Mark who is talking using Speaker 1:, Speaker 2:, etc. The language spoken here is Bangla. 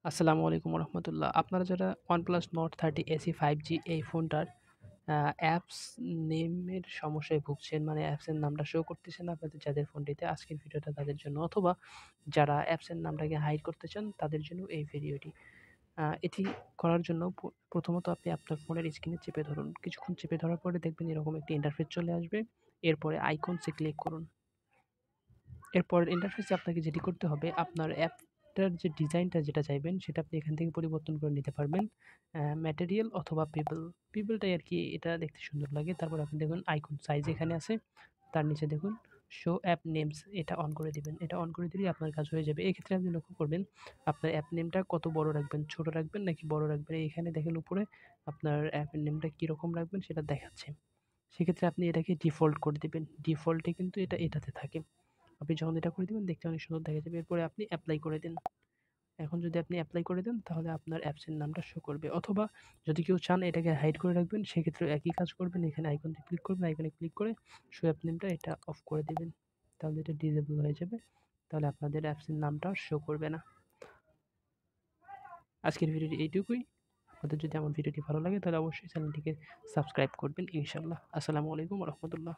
Speaker 1: আসসালামু আলাইকুম রহমতুল্লাহ। আপনারা যারা OnePlus Nord 30 SE 5G এই ফোনটার অ্যাপস নেমের সমস্যায় ভুগছেন, মানে অ্যাপসের নামটা শো করতেছে না আপনাদের যাদের ফোনটিতে, আজকের ভিডিওটা তাদের জন্য। অথবা যারা অ্যাপসের নামটাকে হাইড করতে চান তাদের জন্য এই ভিডিওটি। এটি করার জন্য প্রথমত আপনি আপনার ফোনের স্ক্রিনে চেপে ধরুন। কিছুক্ষণ চেপে ধরার পরে দেখবেন এরকম একটি ইন্টারফেস চলে আসবে। এরপরে আইকনসে ক্লিক করুন। এরপর ইন্টারফেসে আপনাকে যেটি করতে হবে, আপনার অ্যাপটার যে ডিজাইনটা যেটা চাইবেন সেটা আপনি এখান থেকে পরিবর্তন করে নিতে পারবেন। ম্যাটেরিয়াল অথবা পেবল। পেবলটাই আরকি এটা দেখতে সুন্দর লাগে। তারপর আপনি দেখুন আইকন সাইজ এখানে আছে। তার নিচে দেখুন শো অ্যাপ নেমস, এটা অন করে দিবেন। এটা অন করে দিলেই আপনার কাজ হয়ে যাবে। এক্ষেত্রে আপনি লক্ষ্য করবেন আপনার অ্যাপ নেমটা কত বড় রাখবেন, ছোট রাখবেন নাকি বড় রাখবেন। এখানে দেখেন উপরে আপনার অ্যাপের নেমটা কিরকম রাখবেন সেটা দেখাচ্ছে। সেক্ষেত্রে আপনি এটাকে ডিফল্ট করে দিবেন। ডিফল্টে কিন্তু এটা এটাতে থাকে। আপনি যখন এটা করে দিবেন দেখতে অনেক সুন্দর দেখা যাবে। এরপরে আপনি এপ্লাই করে দেন। এখন যদি আপনি এপ্লাই করে দেন তাহলে আপনার অ্যাপসের নামটা শো করবে। অথবা যদি কেউ চান এটাকে হাইড করে রাখবেন সেক্ষেত্রেও একই কাজ করবেন। এখানে আইকনটি ক্লিক করবেন, আইকনে ক্লিক করে শো অ্যাপ নেমটা এটা অফ করে দিবেন। তাহলে এটা ডিসেবল হয়ে যাবে। তাহলে আপনাদের অ্যাপসের নামটা আর শো করবে না। আজকের ভিডিওটি এইটুকুই। আপনাদের যদি আমার ভিডিওটি ভালো লাগে তাহলে অবশ্যই চ্যানেলটিকে সাবস্ক্রাইব করবেন ইনশাআল্লাহ। আসসালামু আলাইকুম ওয়া রাহমাতুল্লাহ।